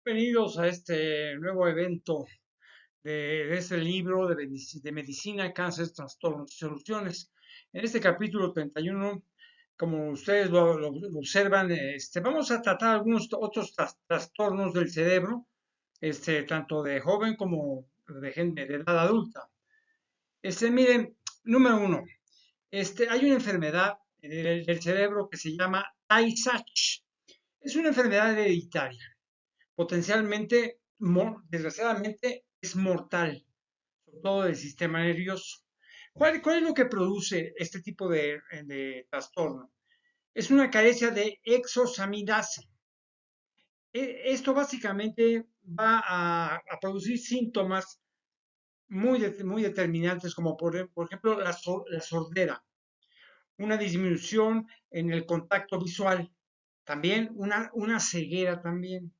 Bienvenidos a este nuevo evento de este libro de medicina, cáncer, trastornos y soluciones. En este capítulo 31, como ustedes lo observan, vamos a tratar algunos otros trastornos del cerebro, tanto de joven como de gente de edad adulta. Miren, número uno, hay una enfermedad del cerebro que se llama Tay-Sachs. Es una enfermedad hereditaria potencialmente, desgraciadamente, es mortal, sobre todo del sistema nervioso. ¿Cuál es lo que produce este tipo de trastorno? Es una carencia de exosaminasa. Esto básicamente va a producir síntomas muy determinantes, como por ejemplo la sordera, una disminución en el contacto visual, también una ceguera también.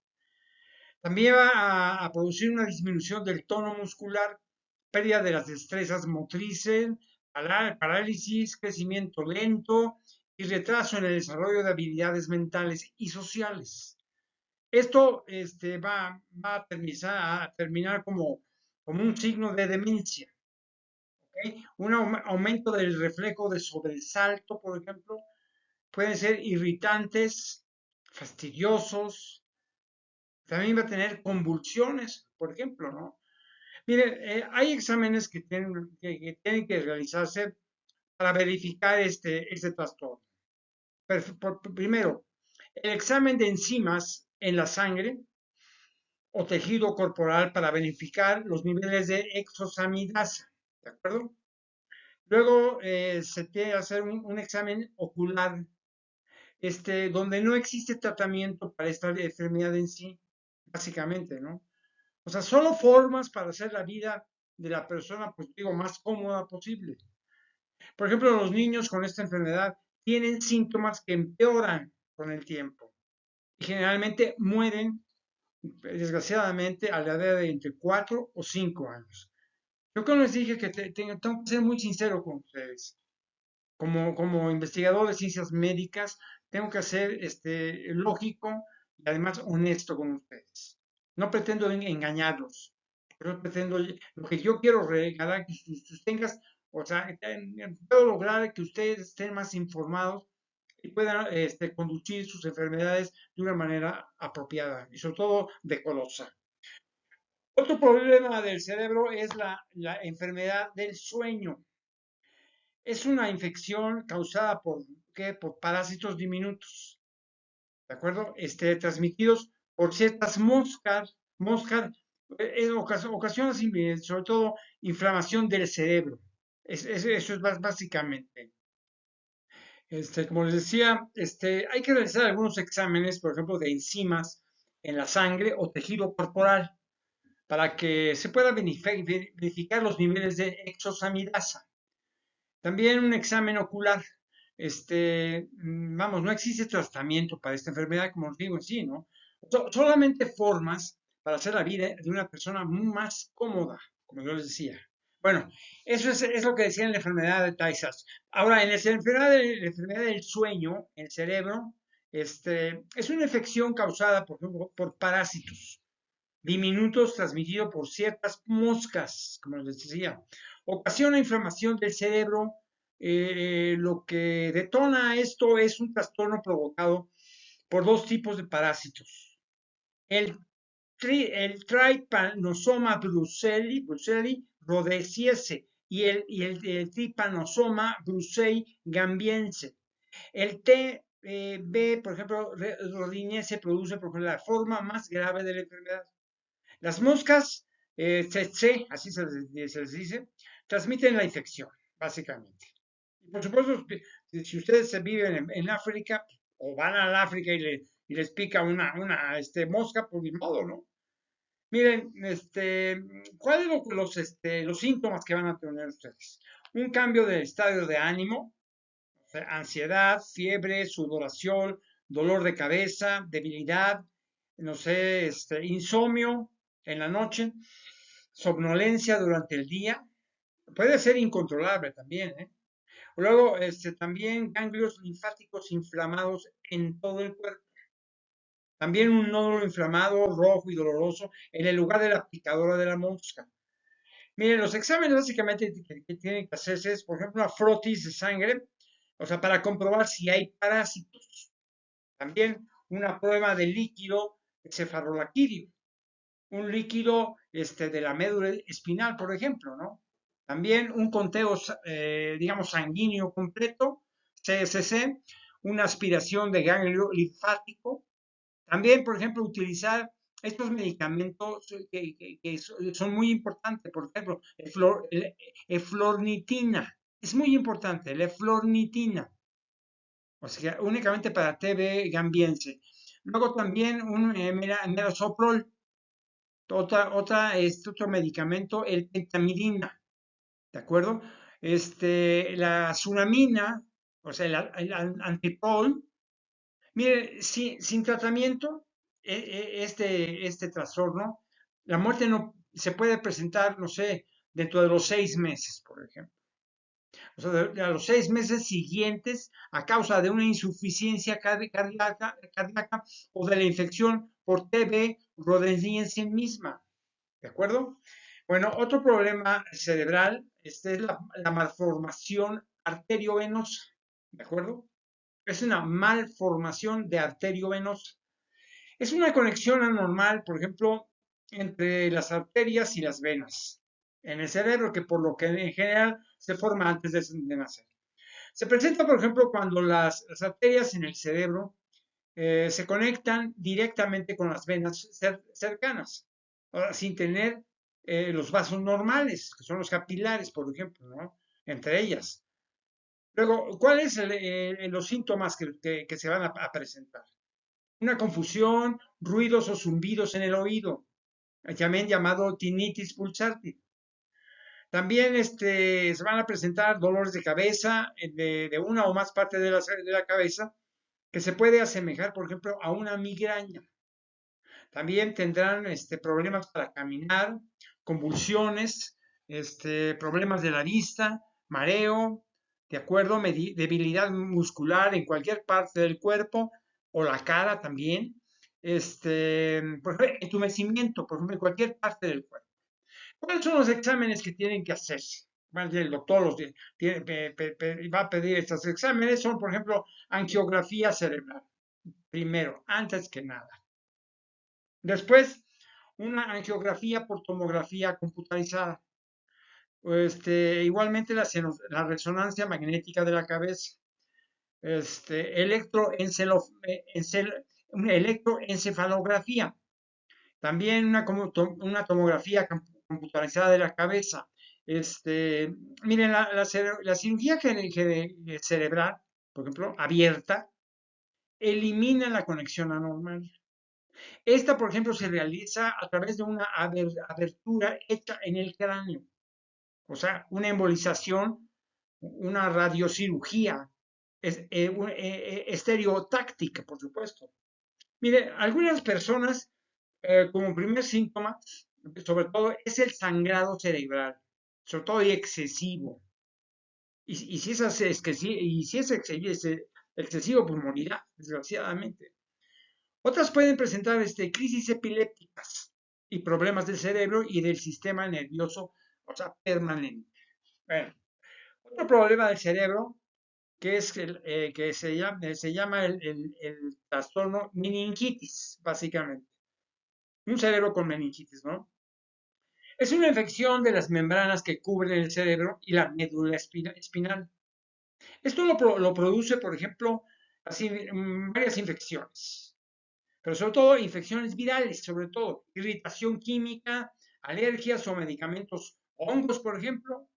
También va a producir una disminución del tono muscular, pérdida de las destrezas motrices, parálisis, crecimiento lento y retraso en el desarrollo de habilidades mentales y sociales. Esto va a terminar como un signo de demencia. ¿Okay? Un aumento del reflejo de sobresalto, por ejemplo, pueden ser irritantes, fastidiosos, también va a tener convulsiones, por ejemplo, ¿no? Miren, hay exámenes que tienen que realizarse para verificar este trastorno. Primero, el examen de enzimas en la sangre o tejido corporal para verificar los niveles de exosaminasa, ¿de acuerdo? Luego se tiene que hacer un examen ocular, donde no existe tratamiento para esta enfermedad en sí, básicamente, ¿no? O sea, solo formas para hacer la vida de la persona, pues digo, más cómoda posible. Por ejemplo, los niños con esta enfermedad tienen síntomas que empeoran con el tiempo y generalmente mueren, desgraciadamente, a la edad de entre 4 o 5 años. Yo como les dije que tengo que ser muy sincero con ustedes. Como investigador de ciencias médicas, tengo que ser lógico y además honesto con ustedes. No pretendo engañarlos. No pretendo, lo que yo quiero regalar que sus tengas, o sea, puedo lograr que ustedes estén más informados y puedan conducir sus enfermedades de una manera apropiada y sobre todo decorosa. Otro problema del cerebro es la enfermedad del sueño. Es una infección causada por parásitos diminutos, ¿de acuerdo? Transmitidos por ciertas moscas, ocasiona sobre todo inflamación del cerebro. Eso es básicamente. Como les decía, hay que realizar algunos exámenes, por ejemplo, de enzimas en la sangre o tejido corporal para que se pueda verificar los niveles de exosaminasa. También un examen ocular. Vamos, no existe tratamiento para esta enfermedad, como os digo en sí, ¿no? Solamente formas para hacer la vida de una persona más cómoda, como yo les decía. Bueno, eso es lo que decía en la enfermedad de Tay-Sachs. Ahora, en la enfermedad del sueño, el cerebro, es una infección causada, por ejemplo, por parásitos diminutos transmitidos por ciertas moscas, como les decía. Ocasiona inflamación del cerebro. Lo que detona esto es un trastorno provocado por dos tipos de parásitos. El, el Trypanosoma brucei rhodesiense y el Trypanosoma brucei gambiense. El TB, por ejemplo, rodiniense produce por ejemplo, la forma más grave de la enfermedad. Las moscas tsetse, así se les dice, transmiten la infección, básicamente. Y por supuesto, si ustedes viven en África o van al África y les pica una mosca, por mi modo, ¿no? Miren, ¿cuáles son los síntomas que van a tener ustedes? Un cambio de estado de ánimo, o sea, ansiedad, fiebre, sudoración, dolor de cabeza, debilidad, no sé, insomnio en la noche, somnolencia durante el día, puede ser incontrolable también, ¿eh? Luego, también ganglios linfáticos inflamados en todo el cuerpo. También un nódulo inflamado, rojo y doloroso en el lugar de la picadura de la mosca. Miren, los exámenes básicamente que tienen que hacerse es, por ejemplo, una frotis de sangre, o sea, para comprobar si hay parásitos. También una prueba de líquido cefalorraquídeo, un líquido de la médula espinal, por ejemplo, ¿no? También un conteo, digamos, sanguíneo completo, CSC, una aspiración de ganglio linfático. También, por ejemplo, utilizar estos medicamentos que son muy importantes, por ejemplo, eflornitina, es muy importante, la eflornitina, o sea, únicamente para TB gambiense. Luego también un merasoprol, otro medicamento, el pentamidina, ¿de acuerdo? La sunamina, o sea, el antipol. Mire, sin tratamiento, este trastorno, la muerte no se puede presentar, no sé, dentro de los 6 meses, por ejemplo. O sea, a los 6 meses siguientes, a causa de una insuficiencia cardíaca o de la infección por TB rodensiense misma. ¿De acuerdo? Bueno, otro problema cerebral es la malformación arteriovenosa. ¿De acuerdo? Es una malformación de arterio venosa. Es una conexión anormal, por ejemplo, entre las arterias y las venas en el cerebro, que por lo que en general se forma antes de nacer. Se presenta, por ejemplo, cuando las arterias en el cerebro se conectan directamente con las venas cercanas, sin tener los vasos normales, que son los capilares, por ejemplo, ¿no? Entre ellas. Luego, ¿cuáles son los síntomas que se van a presentar? Una confusión, ruidos o zumbidos en el oído, también llamado tinnitus pulsátil. También se van a presentar dolores de cabeza de una o más partes de la cabeza, que se puede asemejar, por ejemplo, a una migraña. También tendrán problemas para caminar, convulsiones, problemas de la vista, mareo, ¿de acuerdo? Debilidad muscular en cualquier parte del cuerpo o la cara también. Por ejemplo, entumecimiento, por ejemplo, en cualquier parte del cuerpo. ¿Cuáles son los exámenes que tienen que hacerse? Bueno, el doctor va a pedir estos exámenes. Son, por ejemplo, angiografía cerebral. Primero, antes que nada. Después, una angiografía por tomografía computarizada. Igualmente la resonancia magnética de la cabeza. Una electroencefalografía. También una tomografía computarizada de la cabeza. Miren, la cirugía cerebral, por ejemplo, abierta, elimina la conexión anormal. Esta, por ejemplo, se realiza a través de una abertura hecha en el cráneo, o sea, una embolización, una radiocirugía estereotáctica, por supuesto. Mire, algunas personas, como primer síntoma, sobre todo, es el sangrado cerebral, sobre todo y excesivo. Y si es excesivo, pues morirá, desgraciadamente. Otras pueden presentar crisis epilépticas y problemas del cerebro y del sistema nervioso, o sea, permanente. Bueno, otro problema del cerebro que es que se llama el trastorno meningitis, básicamente. Un cerebro con meningitis, ¿no? Es una infección de las membranas que cubren el cerebro y la médula espinal. Esto lo produce, por ejemplo, varias infecciones, pero sobre todo infecciones virales, sobre todo irritación química, alergias o medicamentos, hongos, por ejemplo,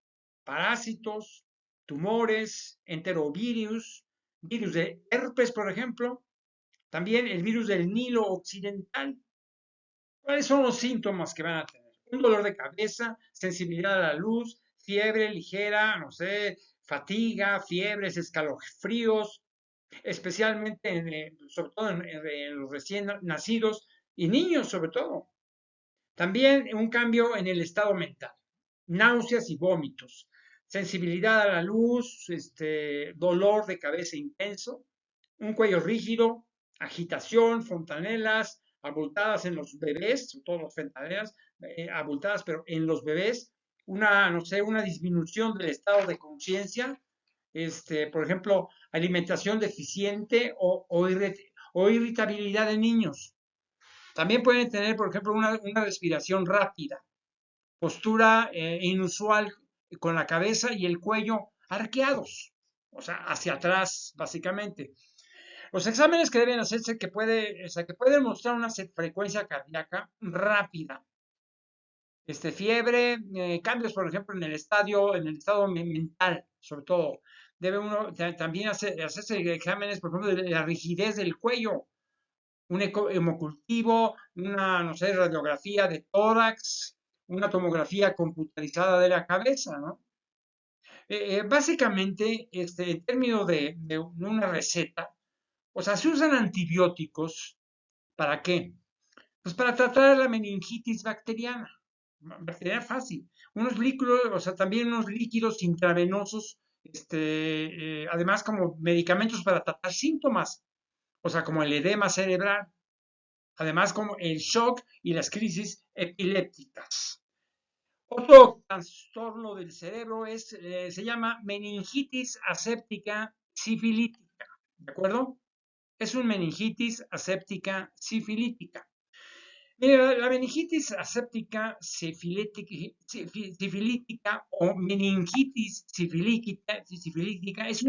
parásitos, tumores, enterovirus, virus de herpes, por ejemplo, también el virus del Nilo Occidental. ¿Cuáles son los síntomas que van a tener? Un dolor de cabeza, sensibilidad a la luz, fiebre ligera, no sé, fatiga, fiebres, escalofríos, especialmente sobre todo en los recién nacidos y niños sobre todo. También un cambio en el estado mental, náuseas y vómitos, sensibilidad a la luz, dolor de cabeza intenso, un cuello rígido, agitación, fontanelas, abultadas en los bebés, sobre todo las fontanelas, abultadas, pero en los bebés, no sé, una disminución del estado de conciencia, por ejemplo, alimentación deficiente o irritabilidad de niños. También pueden tener, por ejemplo, una respiración rápida, postura inusual con la cabeza y el cuello arqueados, o sea, hacia atrás, básicamente. Los exámenes que deben hacerse que pueden mostrar una frecuencia cardíaca rápida, fiebre, cambios, por ejemplo, en el estado mental, sobre todo. Debe uno también hacerse exámenes, por ejemplo, de la rigidez del cuello, un hemocultivo, una, no sé, radiografía de tórax, una tomografía computarizada de la cabeza, ¿no? Básicamente, en términos de una receta, o sea, se usan antibióticos, ¿para qué? Pues para tratar la meningitis bacteriana fácil. Unos líquidos, o sea, también unos líquidos intravenosos, además como medicamentos para tratar síntomas, o sea, como el edema cerebral, además como el shock y las crisis epilépticas. Otro trastorno del cerebro se llama meningitis aséptica sifilítica, ¿de acuerdo? Es un meningitis aséptica sifilítica. Mira, la meningitis aséptica sifilítica o meningitis sifilítica es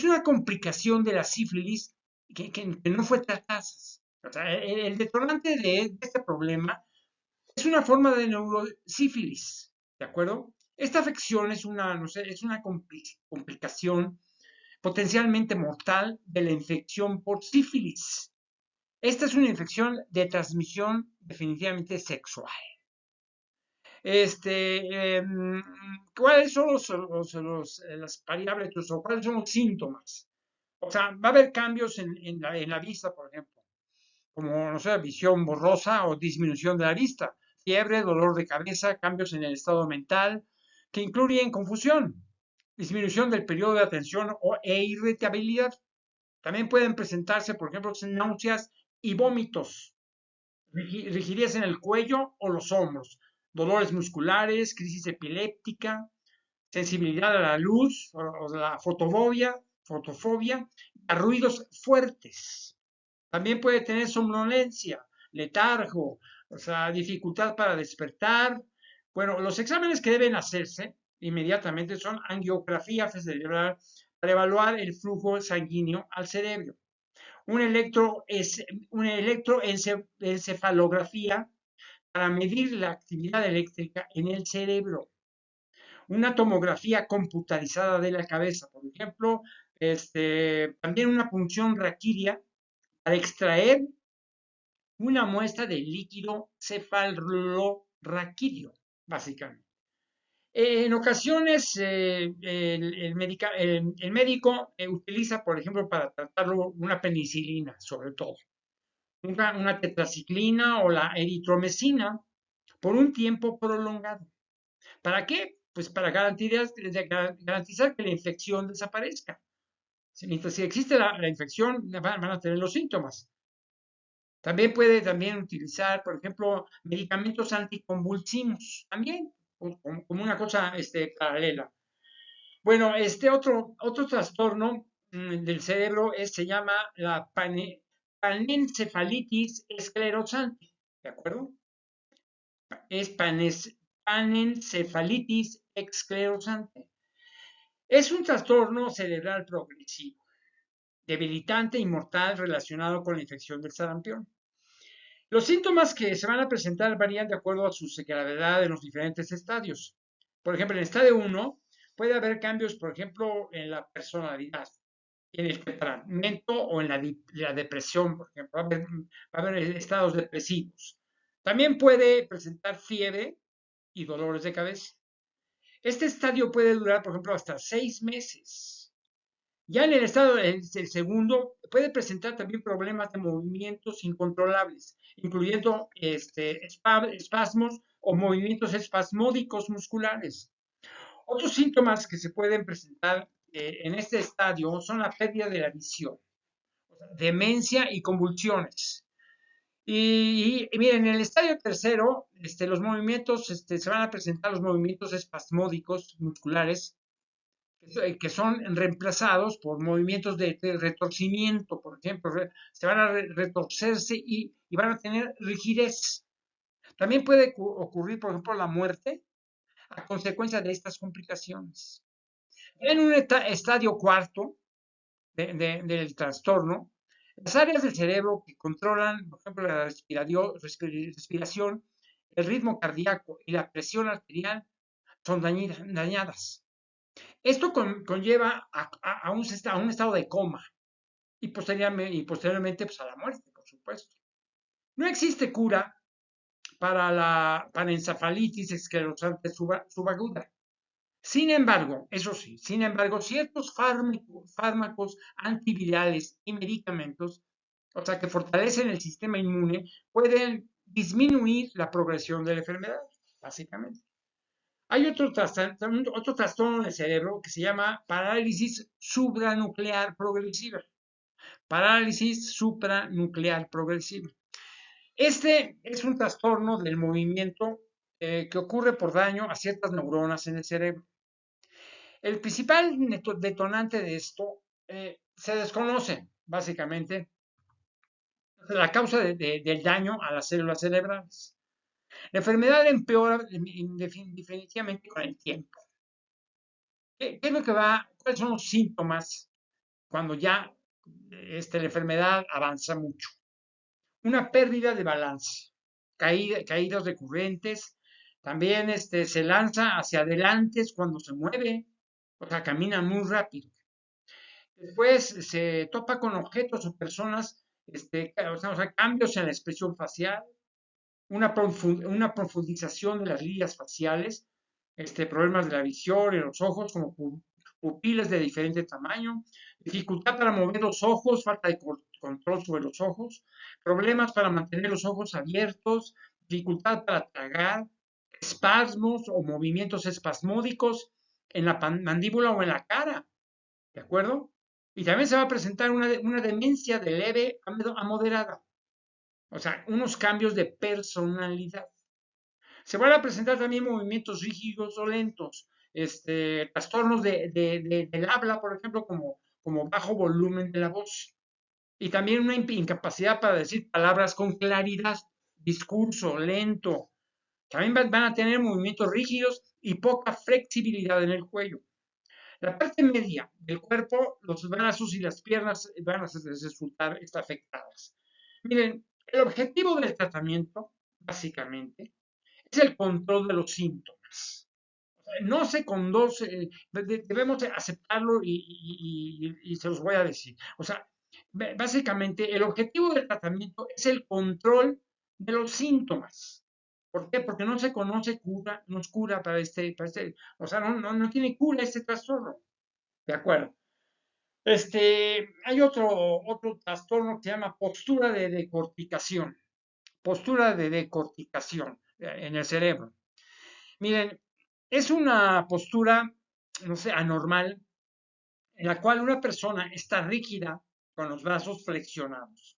una complicación de la sífilis que no fue tratada. O sea, el detonante de este problema es una forma de neurosífilis, ¿de acuerdo? Esta afección es no sé, es una complicación potencialmente mortal de la infección por sífilis. Esta es una infección de transmisión definitivamente sexual. ¿Cuáles son las variables o cuáles son los síntomas? O sea, va a haber cambios en la vista, por ejemplo, como, no sé, visión borrosa o disminución de la vista, fiebre, dolor de cabeza, cambios en el estado mental, que incluyen confusión, disminución del periodo de atención e irritabilidad. También pueden presentarse, por ejemplo, náuseas y vómitos, rigidez en el cuello o los hombros, dolores musculares, crisis epiléptica, sensibilidad a la luz o la fotofobia, a ruidos fuertes. También puede tener somnolencia, letargo, o sea, dificultad para despertar. Bueno, los exámenes que deben hacerse inmediatamente son angiografía cerebral para evaluar el flujo sanguíneo al cerebro, una electroencefalografía para medir la actividad eléctrica en el cerebro, una tomografía computarizada de la cabeza, por ejemplo, también una punción raquídea para extraer una muestra de líquido cefalorraquídeo, básicamente. En ocasiones, el médico utiliza, por ejemplo, para tratarlo una penicilina, sobre todo, una tetraciclina o la eritromecina por un tiempo prolongado. ¿Para qué? Pues para garantizar que la infección desaparezca. Mientras si existe la infección, van a tener los síntomas. También puede utilizar, por ejemplo, medicamentos anticonvulsivos, también, como una cosa paralela. Bueno, otro trastorno del cerebro se llama la panencefalitis esclerosante, ¿de acuerdo? Es panencefalitis esclerosante. Es un trastorno cerebral progresivo, debilitante y mortal relacionado con la infección del sarampión. Los síntomas que se van a presentar varían de acuerdo a su gravedad en los diferentes estadios. Por ejemplo, en el estadio 1 puede haber cambios, por ejemplo, en la personalidad, en el temperamento o en la depresión, por ejemplo. Va a haber estados depresivos. También puede presentar fiebre y dolores de cabeza. Este estadio puede durar, por ejemplo, hasta 6 meses. Ya en el estado el segundo puede presentar también problemas de movimientos incontrolables, incluyendo espasmos o movimientos espasmódicos musculares. Otros síntomas que se pueden presentar en este estadio son la pérdida de la visión. demencia y convulsiones. Y miren, en el estadio tercero, los movimientos, se van a presentar los movimientos espasmódicos musculares, que son reemplazados por movimientos de retorcimiento, por ejemplo, se van a retorcerse y van a tener rigidez. También puede ocurrir, por ejemplo, la muerte a consecuencia de estas complicaciones. En un estadio cuarto del trastorno, las áreas del cerebro que controlan, por ejemplo, la respiración, el ritmo cardíaco y la presión arterial son dañadas. Esto conlleva a un estado de coma y posteriormente pues, a la muerte, por supuesto. No existe cura para encefalitis esclerosante subaguda. Sin embargo, eso sí, ciertos fármacos antivirales y medicamentos, o sea, que fortalecen el sistema inmune, pueden disminuir la progresión de la enfermedad, básicamente. Hay otro trastorno del cerebro que se llama parálisis supranuclear progresiva. Parálisis supranuclear progresiva. Este es un trastorno del movimiento que ocurre por daño a ciertas neuronas en el cerebro. El principal detonante de esto se desconoce, básicamente, la causa del daño a las células cerebrales. La enfermedad empeora definitivamente con el tiempo. ¿Qué es lo que cuáles son los síntomas cuando ya la enfermedad avanza mucho? Una pérdida de balance, caídas recurrentes, también se lanza hacia adelante cuando se mueve, o sea, camina muy rápido. Después se topa con objetos o personas, o sea, cambios en la expresión facial, una profundización de las líneas faciales, problemas de la visión en los ojos, como pupilas de diferente tamaño, dificultad para mover los ojos, falta de control sobre los ojos, problemas para mantener los ojos abiertos, dificultad para tragar, espasmos o movimientos espasmódicos en la mandíbula o en la cara, ¿de acuerdo? Y también se va a presentar una demencia de leve a moderada, o sea, unos cambios de personalidad. Se van a presentar también movimientos rígidos o lentos, trastornos del habla, por ejemplo, como bajo volumen de la voz. Y también una incapacidad para decir palabras con claridad, discurso lento. También van a tener movimientos rígidos y poca flexibilidad en el cuello. La parte media del cuerpo, los brazos y las piernas van a resultar afectadas. Miren, el objetivo del tratamiento, básicamente, es el control de los síntomas. No se conduce, debemos aceptarlo y se los voy a decir. O sea, básicamente el objetivo del tratamiento es el control de los síntomas. ¿Por qué? Porque no se conoce cura, no es cura para o sea, no tiene cura este trastorno. ¿De acuerdo? Hay otro trastorno que se llama postura de decorticación. Postura de decorticación en el cerebro. Miren, es una postura, no sé, anormal, en la cual una persona está rígida con los brazos flexionados,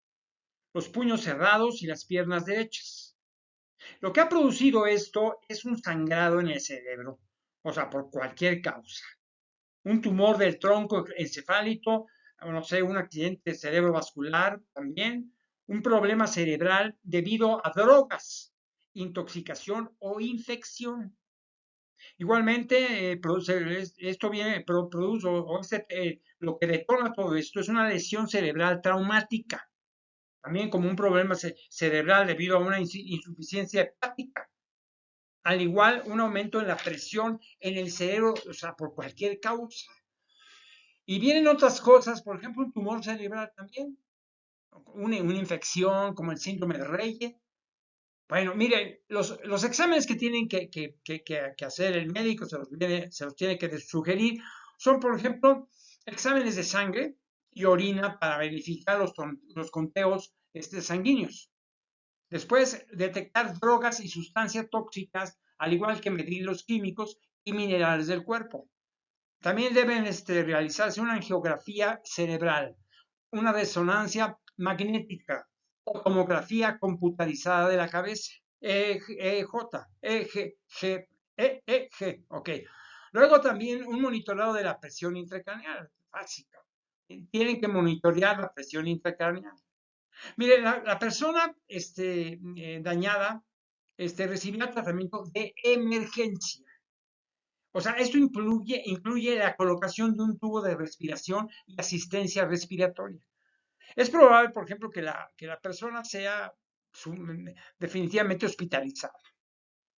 los puños cerrados y las piernas derechas. Lo que ha producido esto es un sangrado en el cerebro, o sea, por cualquier causa. Un tumor del tronco encefálico, no sé, un accidente cerebrovascular también, un problema cerebral debido a drogas, intoxicación o infección. Igualmente, esto produce, lo que detona todo esto es una lesión cerebral traumática, también como un problema cerebral debido a una insuficiencia hepática. Al igual, un aumento en la presión en el cerebro, o sea, por cualquier causa. Y vienen otras cosas, por ejemplo, un tumor cerebral también, una infección como el síndrome de Reye. Bueno, miren, los exámenes que tienen que hacer el médico, se los tiene que sugerir, son, por ejemplo, exámenes de sangre y orina para verificar los conteos sanguíneos. Después, detectar drogas y sustancias tóxicas, al igual que medir los químicos y minerales del cuerpo. También deben realizarse una angiografía cerebral una resonancia magnética o tomografía computarizada de la cabeza. EEG, EG, EEG, ok. Luego también un monitoreo de la presión intracraneal, básica. Tienen que monitorear la presión intracraneal. Mire, la persona dañada recibirá tratamiento de emergencia. O sea, esto incluye la colocación de un tubo de respiración y asistencia respiratoria. Es probable, por ejemplo, que la persona sea definitivamente hospitalizada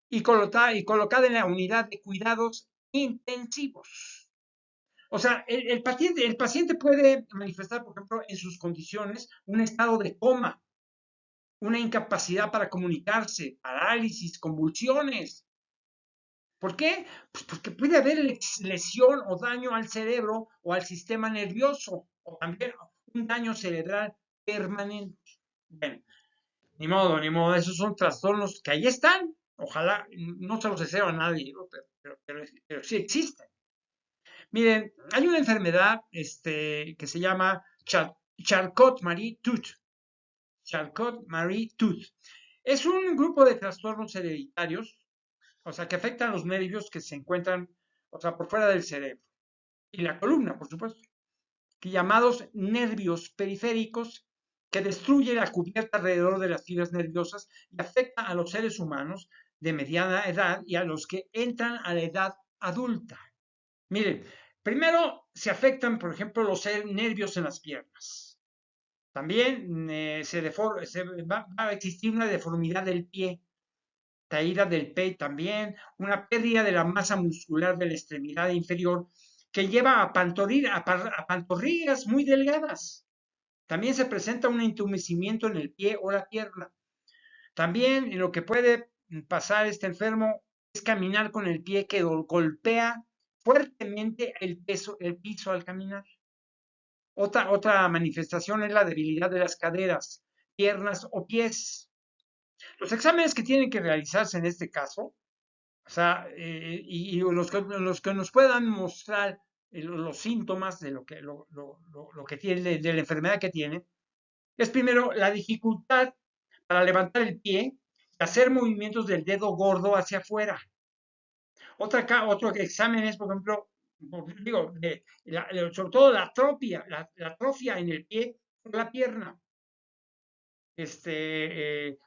y colocada en la unidad de cuidados intensivos. O sea, el paciente puede manifestar, por ejemplo, en sus condiciones un estado de coma, una incapacidad para comunicarse, parálisis, convulsiones. ¿Por qué? Pues porque puede haber lesión o daño al cerebro o al sistema nervioso, o también un daño cerebral permanente. Bueno, ni modo, esos son trastornos que ahí están. Ojalá no se los deseo a nadie, ¿no? pero sí existen. Miren, hay una enfermedad que se llama Charcot-Marie-Tooth. Charcot-Marie-Tooth. Es un grupo de trastornos hereditarios, o sea, que afectan los nervios que se encuentran, o sea, por fuera del cerebro. Y la columna, por supuesto, que llamados nervios periféricos, que destruye la cubierta alrededor de las fibras nerviosas y afecta a los seres humanos de mediana edad y a los que entran a la edad adulta. Miren, primero se afectan, por ejemplo, los nervios en las piernas. También va a existir una deformidad del pie, caída del pie también, una pérdida de la masa muscular de la extremidad inferior que lleva a pantorrillas muy delgadas. También se presenta un entumecimiento en el pie o la pierna. También en lo que puede pasar este enfermo es caminar con el pie que golpea fuertemente el piso al caminar. Otra manifestación es la debilidad de las caderas, piernas o pies. Los exámenes que tienen que realizarse en este caso, o sea, y los que nos puedan mostrar los síntomas de lo que tiene, de la enfermedad que tiene, es primero la dificultad para levantar el pie y hacer movimientos del dedo gordo hacia afuera. Otro examen es, por ejemplo, digo, sobre todo la atrofia en el pie o la pierna.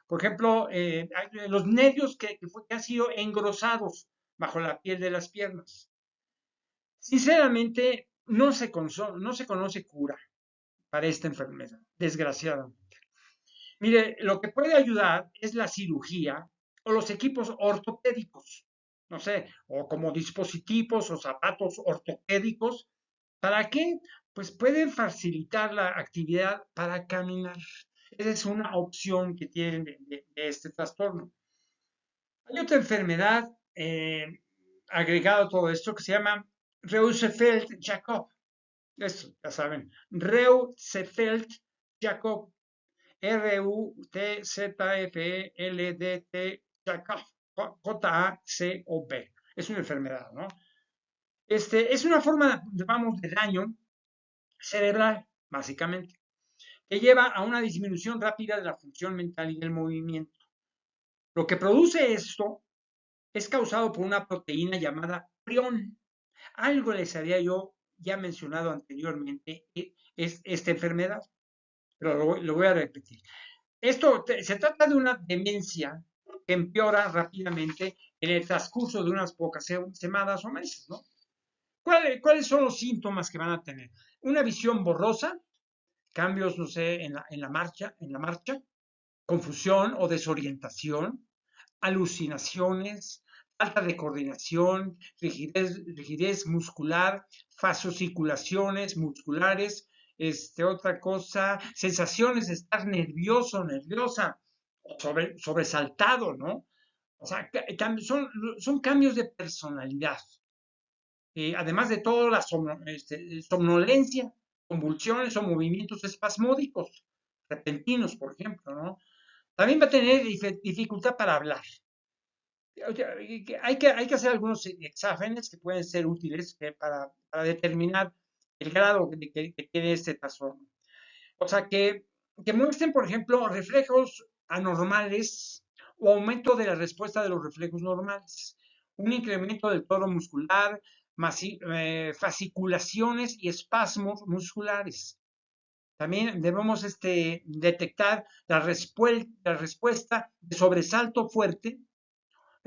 Por ejemplo, los nervios que han sido engrosados bajo la piel de las piernas. Sinceramente, no se conoce cura para esta enfermedad, desgraciadamente. Mire, lo que puede ayudar es la cirugía o los equipos ortopédicos, no sé, o como dispositivos o zapatos ortopédicos. ¿Para qué? Pues pueden facilitar la actividad para caminar. Esa es una opción que tienen de este trastorno. Hay otra enfermedad agregada a todo esto que se llama Creutzfeldt-Jakob. Eso, ya saben, Creutzfeldt-Jakob. RUTZFELDT Jakob. J-A-C-O-B. Es una enfermedad, ¿no? Es una forma, vamos, de daño cerebral, básicamente, que lleva a una disminución rápida de la función mental y del movimiento. Lo que produce esto es causado por una proteína llamada prión. Algo les había yo ya mencionado anteriormente, es esta enfermedad, pero lo voy a repetir. Se trata de una demencia que empeora rápidamente en el transcurso de unas pocas semanas o meses, ¿no? ¿Cuáles son los síntomas que van a tener? Una visión borrosa, cambios, no sé, en la marcha, confusión o desorientación, alucinaciones, falta de coordinación, rigidez muscular, fasciculaciones musculares, otra cosa, sensaciones de estar nervioso, nerviosa, sobresaltado, ¿no? O sea, son cambios de personalidad. Además de todo, la somnolencia, convulsiones o movimientos espasmódicos, repentinos, por ejemplo, ¿no? También va a tener dificultad para hablar. Hay que hacer algunos exámenes que pueden ser útiles para determinar el grado que tiene este trastorno. O sea, que muestren, por ejemplo, reflejos anormales o aumento de la respuesta de los reflejos normales, un incremento del tono muscular, fasciculaciones y espasmos musculares. También debemos detectar la respuesta de sobresalto fuerte,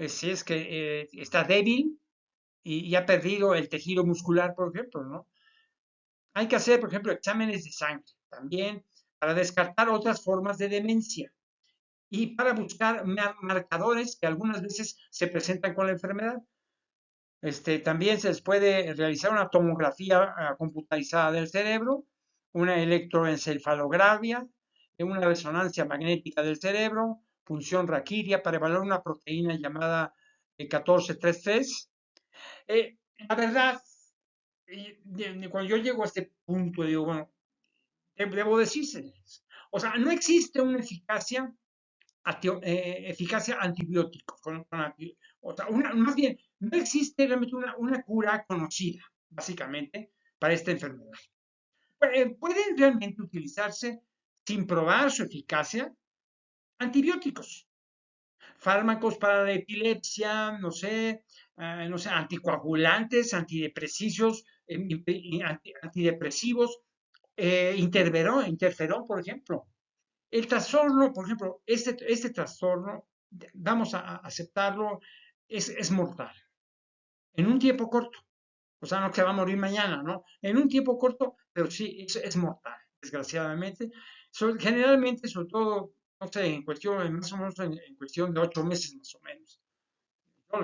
si es que está débil y ha perdido el tejido muscular, por ejemplo, ¿no? Hay que hacer, por ejemplo, exámenes de sangre también para descartar otras formas de demencia y para buscar marcadores que algunas veces se presentan con la enfermedad. También se les puede realizar una tomografía computarizada del cerebro, una electroencefalografía, una resonancia magnética del cerebro, función raquídea para evaluar una proteína llamada 1433. La verdad, cuando yo llego a este punto, digo, bueno, debo decirse, o sea, no existe una eficacia antibiótica. O sea, más bien, no existe realmente una cura conocida, básicamente, para esta enfermedad. Pueden realmente utilizarse, sin probar su eficacia, antibióticos, fármacos para la epilepsia, no sé, anticoagulantes, antidepresivos, antidepresivos, interferón, por ejemplo. El trastorno, por ejemplo, este trastorno, vamos a aceptarlo, es mortal. En un tiempo corto. O sea, no que va a morir mañana, ¿no? En un tiempo corto, pero sí, es mortal, desgraciadamente. Generalmente, sobre todo, no sé, más o menos en cuestión de 8 meses, más o menos.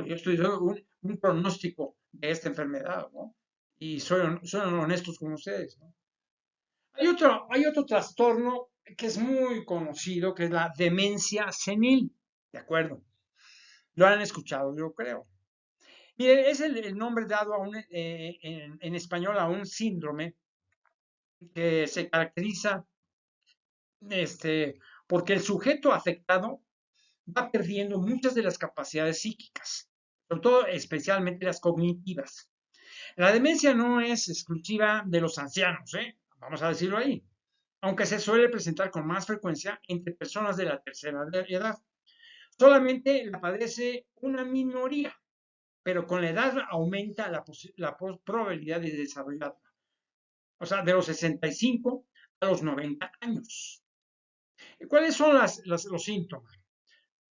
Yo estoy dando un pronóstico de esta enfermedad, ¿no? Y soy honestos con ustedes, ¿no? Hay otro trastorno que es muy conocido, que es la demencia senil, ¿de acuerdo? Lo han escuchado, yo creo. Mire, es el nombre dado en español a un síndrome que se caracteriza porque el sujeto afectado va perdiendo muchas de las capacidades psíquicas, sobre todo especialmente las cognitivas. La demencia no es exclusiva de los ancianos, ¿eh? Vamos a decirlo ahí, aunque se suele presentar con más frecuencia entre personas de la tercera edad. Solamente la padece una minoría, pero con la edad aumenta la probabilidad de desarrollarla. O sea, de los 65 a los 90 años. ¿Cuáles son los síntomas?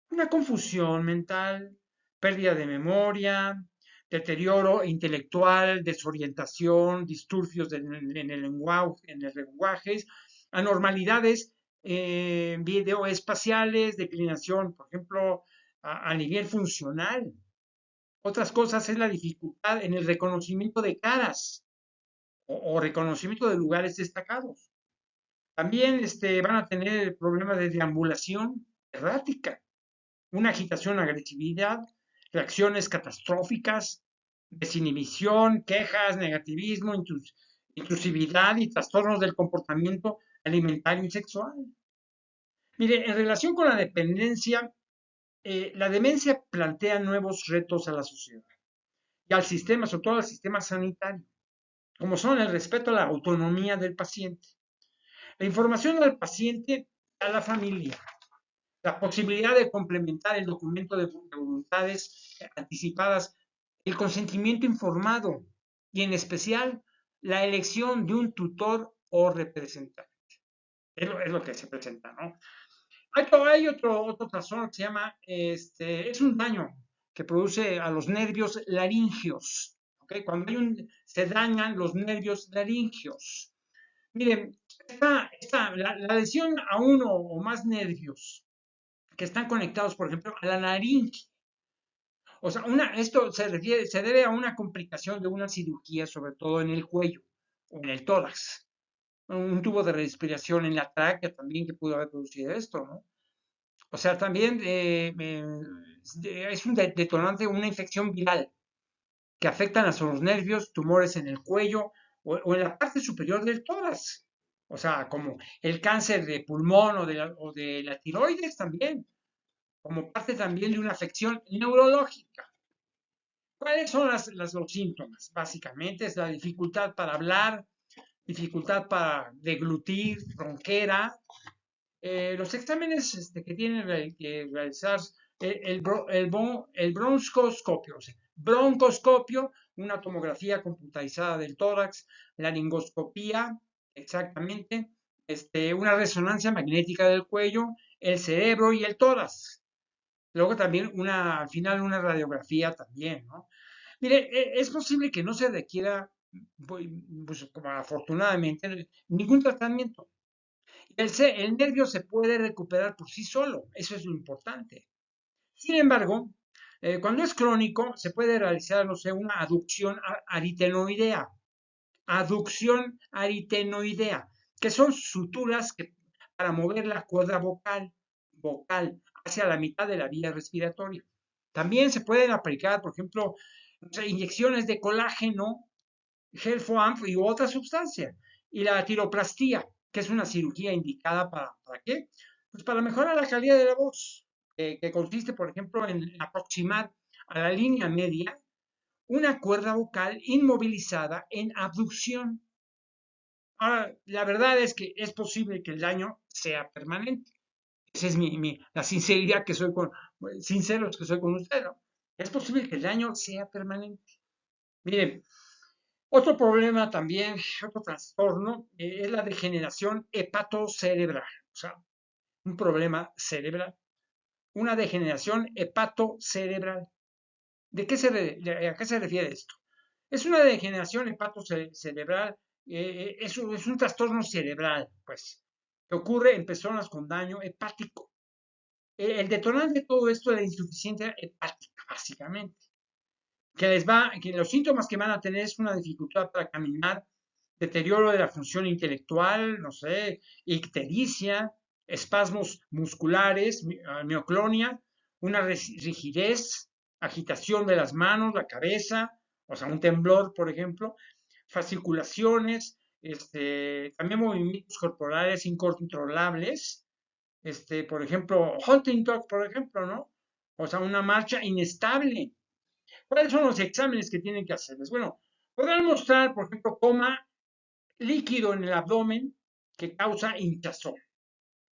Una confusión mental, pérdida de memoria, deterioro intelectual, desorientación, disturbios en el lenguaje, anormalidades videoespaciales, declinación, por ejemplo, a nivel funcional. Otras cosas es la dificultad en el reconocimiento de caras o reconocimiento de lugares destacados. También van a tener problemas de deambulación errática, una agitación, agresividad, reacciones catastróficas, desinhibición, quejas, negativismo, intrusividad y trastornos del comportamiento alimentario y sexual. Mire, en relación con la dependencia, la demencia plantea nuevos retos a la sociedad y al sistema, sobre todo al sistema sanitario, como son el respeto a la autonomía del paciente, la información al paciente, a la familia, la posibilidad de complementar el documento de voluntades anticipadas, el consentimiento informado y en especial la elección de un tutor o representante. Es lo que se presenta, ¿no? Hay otro trastorno que se llama, es un daño que produce a los nervios laringeos, ¿ok? Cuando se dañan los nervios laringeos. Miren, la lesión a uno o más nervios que están conectados, por ejemplo, a la laringe. O sea, esto se debe a una complicación de una cirugía, sobre todo en el cuello o en el tórax. Un tubo de respiración en la tráquea también que pudo haber producido esto, ¿no? O sea, también es un detonante, una infección viral que afectan a los nervios, tumores en el cuello o en la parte superior del tórax. O sea, como el cáncer de pulmón o de la tiroides también, como parte también de una afección neurológica. ¿Cuáles son los síntomas? Básicamente es la dificultad para hablar, dificultad para deglutir, ronquera. Los exámenes que tienen que realizar el broncoscopio, o sea, broncoscopio, una tomografía computarizada del tórax, la laringoscopía, exactamente, una resonancia magnética del cuello, el cerebro y el tórax. Luego también al final una radiografía también, ¿no? Mire, es posible que no se requiera, pues, como afortunadamente, ningún tratamiento. El nervio se puede recuperar por sí solo, eso es lo importante. Sin embargo, cuando es crónico, se puede realizar, no sé, una aducción aritenoidea, que son suturas para mover la cuerda vocal hacia la mitad de la vía respiratoria. También se pueden aplicar, por ejemplo, no sé, inyecciones de colágeno, Helfoamp y otra sustancia. Y la tiroplastía, que es una cirugía indicada ¿para qué? Pues para mejorar la calidad de la voz, que consiste, por ejemplo, en aproximar a la línea media una cuerda vocal inmovilizada en abducción. Ahora, la verdad es que es posible que el daño sea permanente. Esa es la sinceridad que soy sinceros que soy con usted, ¿no? Es posible que el daño sea permanente. Miren, otro problema también, otro trastorno, es la degeneración hepatocerebral. O sea, un problema cerebral. Una degeneración hepatocerebral. ¿A qué se refiere esto? Es una degeneración hepatocerebral, es un trastorno cerebral, pues, que ocurre en personas con daño hepático. El detonante de todo esto es la insuficiencia hepática, básicamente. Que los síntomas que van a tener es una dificultad para caminar, deterioro de la función intelectual, no sé, ictericia, espasmos musculares, mioclonia, una rigidez, agitación de las manos, la cabeza, o sea, un temblor, por ejemplo, fasciculaciones, también movimientos corporales incontrolables, por ejemplo, Huntington, por ejemplo, ¿no? O sea, una marcha inestable. ¿Cuáles son los exámenes que tienen que hacerles? Bueno, podrán mostrar, por ejemplo, coma líquido en el abdomen que causa hinchazón,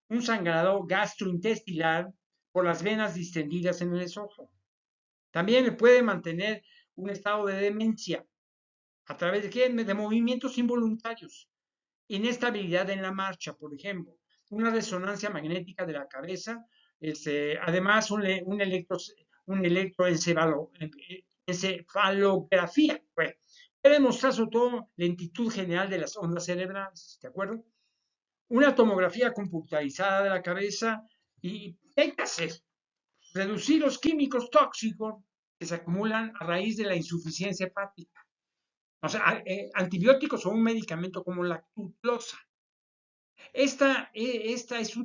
un sangrado gastrointestinal por las venas distendidas en el esófago. También puede mantener un estado de demencia a través de, ¿qué? De movimientos involuntarios, inestabilidad en la marcha, por ejemplo, una resonancia magnética de la cabeza, además un electroencefalografía, pues, puede mostrar sobre todo lentitud general de las ondas cerebrales, ¿de acuerdo? Una tomografía computarizada de la cabeza y ¿qué hay que hacer? Reducir los químicos tóxicos que se acumulan a raíz de la insuficiencia hepática. O sea, antibióticos o un medicamento como la lactulose. Este es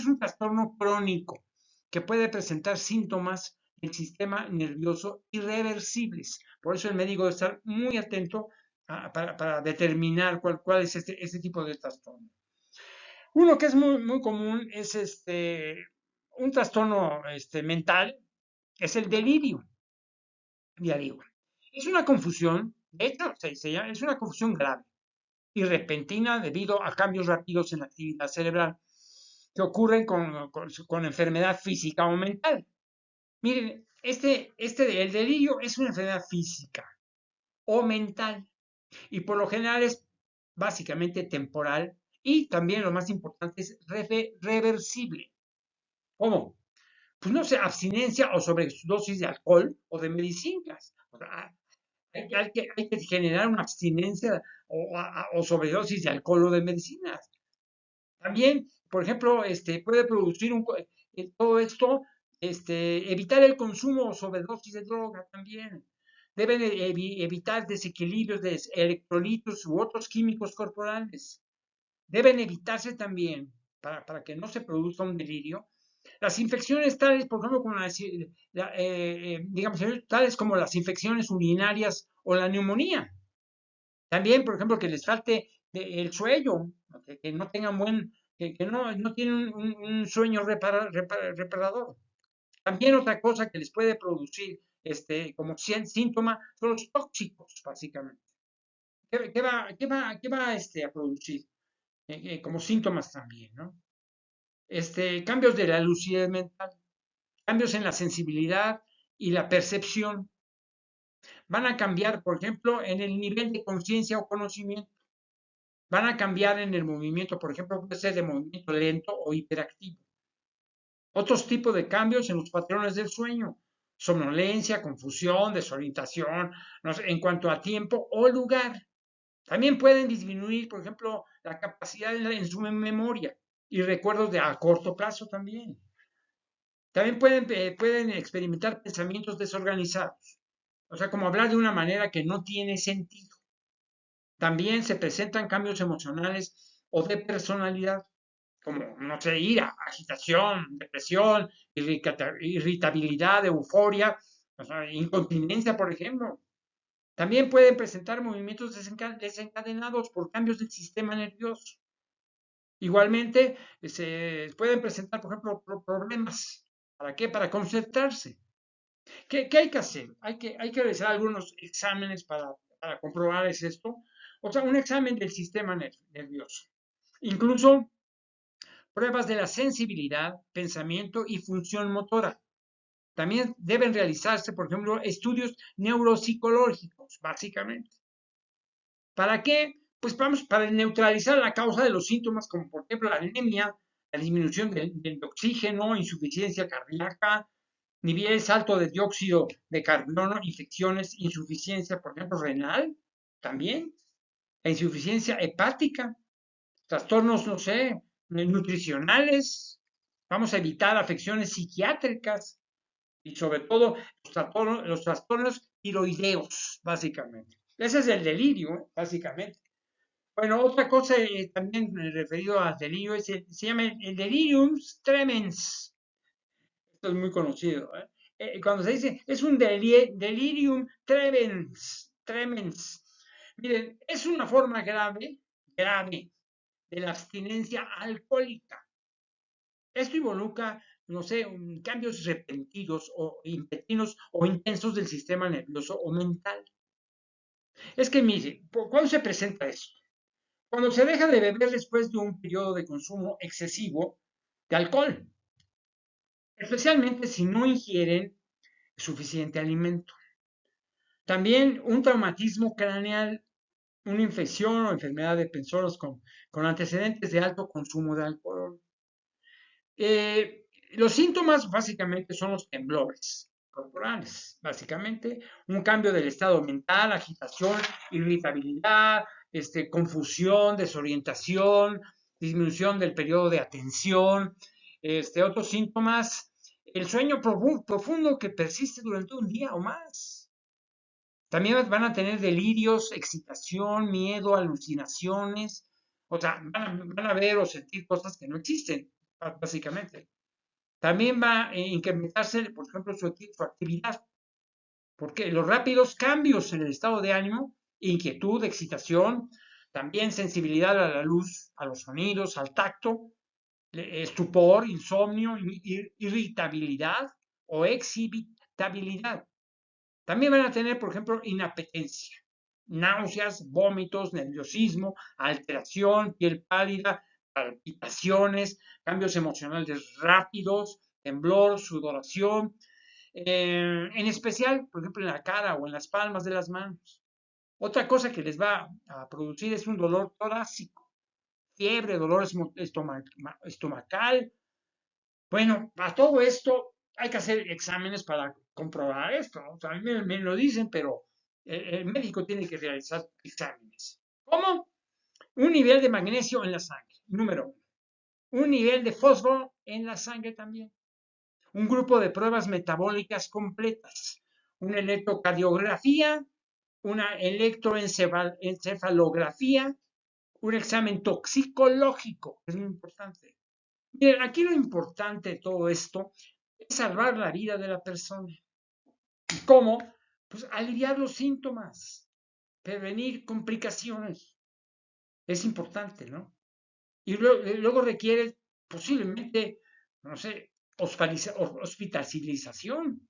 un trastorno crónico que puede presentar síntomas del sistema nervioso irreversibles. Por eso el médico debe estar muy atento para determinar cuál es este tipo de trastorno. Uno que es muy común es un trastorno mental, es el delirio. Ya digo, es una confusión, de hecho, es una confusión grave y repentina debido a cambios rápidos en la actividad cerebral que ocurren con enfermedad física o mental. Miren, el delirio es una enfermedad física o mental y por lo general es básicamente temporal y también lo más importante es reversible. ¿Cómo? Pues no sé, abstinencia o sobredosis de alcohol o de medicinas. O sea, hay que generar una abstinencia o sobredosis de alcohol o de medicinas. También, por ejemplo, puede producir todo esto, evitar el consumo o sobredosis de droga también. Deben evitar desequilibrios de electrolitos u otros químicos corporales. Deben evitarse también, para que no se produzca un delirio, las infecciones tales, por ejemplo, como digamos, tales como las infecciones urinarias o la neumonía. También, por ejemplo, que les falte el sueño, que no tengan que no tienen un sueño reparador. También otra cosa que les puede producir como síntoma son los tóxicos, básicamente. ¿Qué va a producir? Como síntomas también, ¿no? Cambios de la lucidez mental, cambios en la sensibilidad y la percepción. Van a cambiar, por ejemplo, en el nivel de conciencia o conocimiento. Van a cambiar en el movimiento, por ejemplo, puede ser de movimiento lento o hiperactivo. Otros tipos de cambios en los patrones del sueño, somnolencia, confusión, desorientación, no sé, en cuanto a tiempo o lugar. También pueden disminuir, por ejemplo, la capacidad en su memoria y recuerdos de a corto plazo también. También pueden experimentar pensamientos desorganizados, o sea, como hablar de una manera que no tiene sentido. También se presentan cambios emocionales o de personalidad, como, no sé, ira, agitación, depresión, irritabilidad, euforia, o sea, incontinencia, por ejemplo. También pueden presentar movimientos desencadenados por cambios del sistema nervioso. Igualmente, se pueden presentar, por ejemplo, problemas. ¿Para qué? Para concentrarse. ¿Qué hay que hacer? Hay que realizar algunos exámenes para comprobar esto. O sea, un examen del sistema nervioso. Incluso pruebas de la sensibilidad, pensamiento y función motora. También deben realizarse, por ejemplo, estudios neuropsicológicos, básicamente. ¿Para qué? Pues vamos, para neutralizar la causa de los síntomas, como por ejemplo la anemia, la disminución del oxígeno, insuficiencia cardíaca, niveles altos de dióxido de carbono, infecciones, insuficiencia, por ejemplo, renal, también, la insuficiencia hepática, trastornos, no sé, nutricionales, vamos a evitar afecciones psiquiátricas y sobre todo los trastornos tiroideos, básicamente. Ese es el delirio, básicamente. Bueno, otra cosa también referido al delirio se llama el delirium tremens. Esto es muy conocido. Cuando se dice es un delirium tremens. Miren, es una forma grave de la abstinencia alcohólica. Esto involucra, no sé, cambios repentinos o intensos del sistema nervioso o mental. Es que, mire, ¿cuándo se presenta eso? Cuando se deja de beber después de un periodo de consumo excesivo de alcohol, especialmente si no ingieren suficiente alimento. También un traumatismo craneal, una infección o enfermedad de personas con antecedentes de alto consumo de alcohol. Los síntomas básicamente son los temblores corporales, básicamente, un cambio del estado mental, agitación, irritabilidad, confusión, desorientación, disminución del periodo de atención, otros síntomas, el sueño profundo que persiste durante un día o más. También van a tener delirios, excitación, miedo, alucinaciones, o sea, van a ver o sentir cosas que no existen, básicamente. También va a incrementarse, por ejemplo, su actividad, porque los rápidos cambios en el estado de ánimo, inquietud, excitación, también sensibilidad a la luz, a los sonidos, al tacto, estupor, insomnio, irritabilidad o excitabilidad. También van a tener, por ejemplo, inapetencia, náuseas, vómitos, nerviosismo, alteración, piel pálida, palpitaciones, cambios emocionales rápidos, temblor, sudoración, en especial, por ejemplo, en la cara o en las palmas de las manos. Otra cosa que les va a producir es un dolor torácico, fiebre, dolor estomacal. Bueno, a todo esto hay que hacer exámenes para comprobar esto. O sea, a mí me lo dicen, pero el médico tiene que realizar exámenes. ¿Cómo? Un nivel de magnesio en la sangre, número uno. Un nivel de fósforo en la sangre también. Un grupo de pruebas metabólicas completas. Una electrocardiografía, una electroencefalografía, un examen toxicológico, es muy importante. Miren, aquí lo importante de todo esto es salvar la vida de la persona. ¿Y cómo? Pues aliviar los síntomas, prevenir complicaciones. Es importante, ¿no? Y luego requiere posiblemente, no sé, hospitalización.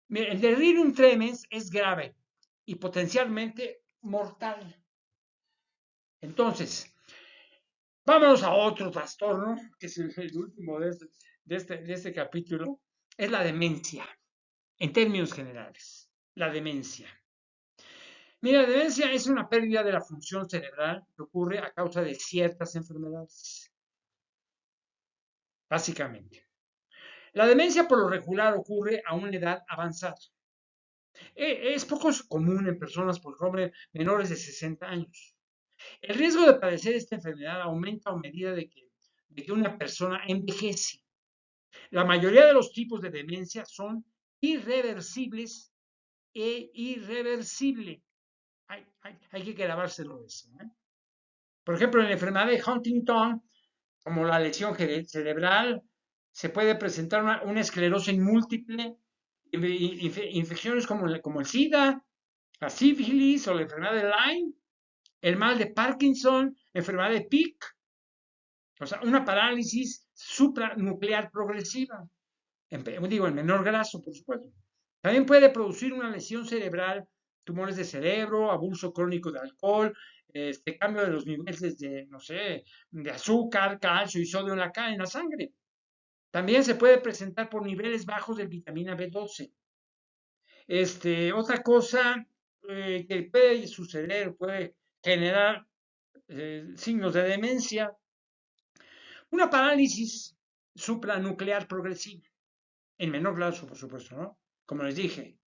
Mira, el delirium tremens es grave y potencialmente mortal. Entonces, vámonos a otro trastorno, que es el último de este capítulo, es la demencia, en términos generales, la demencia. Mira, la demencia es una pérdida de la función cerebral que ocurre a causa de ciertas enfermedades, básicamente. La demencia por lo regular ocurre a una edad avanzada. Es poco común en personas, por ejemplo, menores de 60 años. El riesgo de padecer esta enfermedad aumenta a medida de que una persona envejece. La mayoría de los tipos de demencia son irreversibles e irreversible. Hay que grabárselo eso, ¿eh? Por ejemplo, en la enfermedad de Huntington, como la lesión cerebral, se puede presentar una esclerosis múltiple, infecciones como el SIDA, la sífilis o la enfermedad de Lyme, el mal de Parkinson, enfermedad de Pick, o sea, una parálisis supranuclear progresiva, en menor grado, por supuesto. También puede producir una lesión cerebral, tumores de cerebro, abuso crónico de alcohol, cambio de los niveles de, no sé, de azúcar, calcio y sodio en la sangre. También se puede presentar por niveles bajos de vitamina B12. Otra cosa que puede suceder, puede generar signos de demencia, una parálisis supranuclear progresiva, en menor grado, por supuesto, ¿no? Como les dije.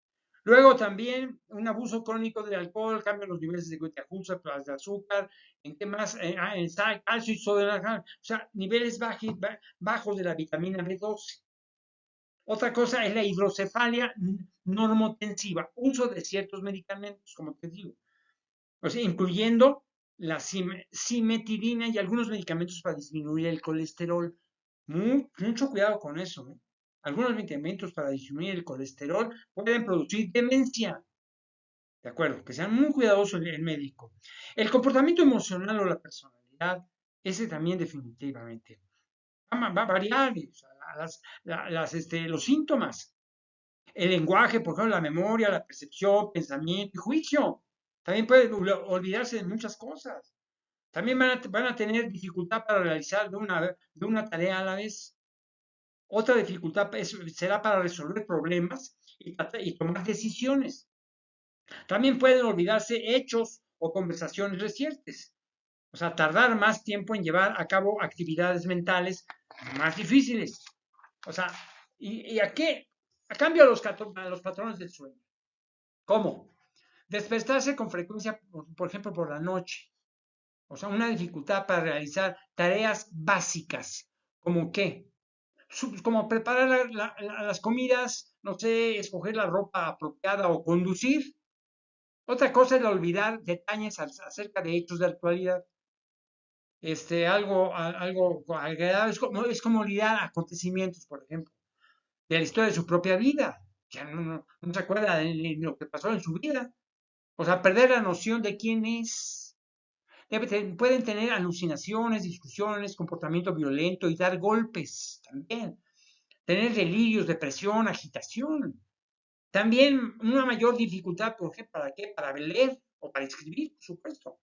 Luego también un abuso crónico del alcohol, cambia los niveles de glucosa, de azúcar, ¿en qué más? En calcio y sodio, o sea, niveles bajos de la vitamina B12. Otra cosa es la hidrocefalia normotensiva, uso de ciertos medicamentos, como te digo, o sea, incluyendo la cimetidina y algunos medicamentos para disminuir el colesterol. Mucho cuidado con eso, ¿eh? Algunos medicamentos para disminuir el colesterol pueden producir demencia. De acuerdo, que sean muy cuidadosos el médico. El comportamiento emocional o la personalidad, ese también definitivamente. Va a variar, o sea, los síntomas. El lenguaje, por ejemplo, la memoria, la percepción, pensamiento y juicio. También puede olvidarse de muchas cosas. También van a tener dificultad para realizar de una tarea a la vez. Otra dificultad será para resolver problemas y tomar decisiones. También pueden olvidarse hechos o conversaciones recientes. O sea, tardar más tiempo en llevar a cabo actividades mentales más difíciles. O sea, ¿y a qué? A cambio a los patrones del sueño. ¿Cómo? Despertarse con frecuencia, por ejemplo, por la noche. O sea, una dificultad para realizar tareas básicas. ¿Como qué? Como preparar las comidas, no sé, escoger la ropa apropiada o conducir. Otra cosa es olvidar detalles acerca de hechos de actualidad. Algo agradable, es como olvidar acontecimientos, por ejemplo, de la historia de su propia vida. Ya no se acuerda de lo que pasó en su vida. O sea, perder la noción de quién es. Pueden tener alucinaciones, discusiones, comportamiento violento y dar golpes también. Tener delirios, depresión, agitación. También una mayor dificultad, ¿por qué? ¿Para qué? Para leer o para escribir, por supuesto.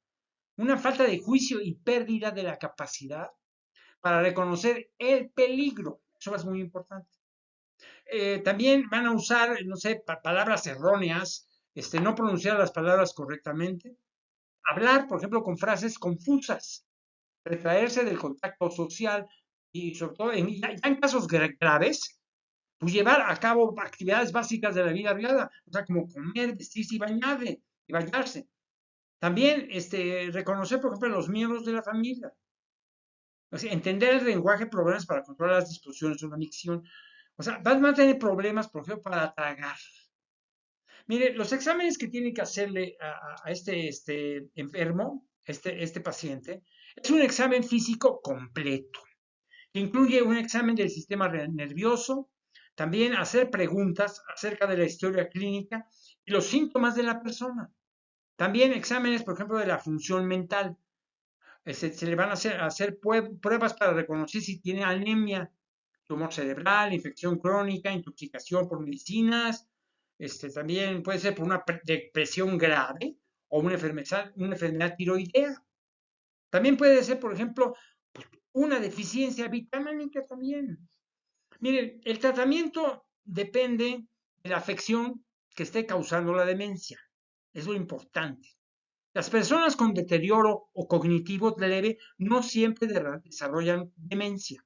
Una falta de juicio y pérdida de la capacidad para reconocer el peligro. Eso es muy importante. También van a usar, no sé, palabras erróneas, no pronunciar las palabras correctamente. Hablar, por ejemplo, con frases confusas. Retraerse del contacto social y sobre todo ya en casos graves, pues llevar a cabo actividades básicas de la vida privada, o sea, como comer, vestirse y bañarse. También reconocer, por ejemplo, los miembros de la familia. O sea, entender el lenguaje, problemas para controlar las disposiciones de una micción. O sea, van a tener problemas, por ejemplo, para tragar. Mire, los exámenes que tiene que hacerle a este enfermo, este paciente, es un examen físico completo, que incluye un examen del sistema nervioso, también hacer preguntas acerca de la historia clínica y los síntomas de la persona. También exámenes, por ejemplo, de la función mental. Se le van a hacer pruebas para reconocer si tiene anemia, tumor cerebral, infección crónica, intoxicación por medicinas. También puede ser por una depresión grave o una enfermedad tiroidea. También puede ser, por ejemplo, pues, una deficiencia vitamínica también. Miren, el tratamiento depende de la afección que esté causando la demencia. Es lo importante. Las personas con deterioro o cognitivo leve no siempre desarrollan demencia.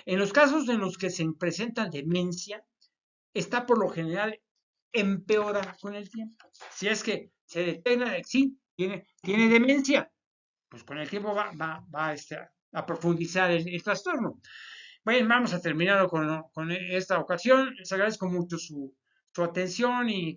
En los casos en los que se presenta demencia, está por lo general empeora con el tiempo. Si es que se detecta que sí, tiene demencia, pues con el tiempo va a profundizar el trastorno. Bueno, vamos a terminar con esta ocasión. Les agradezco mucho su atención y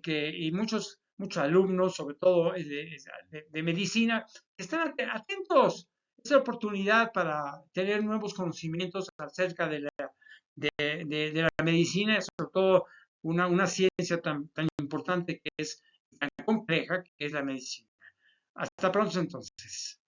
muchos alumnos, sobre todo de medicina, están atentos. Es la oportunidad para tener nuevos conocimientos acerca de la medicina, sobre todo una ciencia tan importante que es tan compleja que es la medicina. Hasta pronto entonces.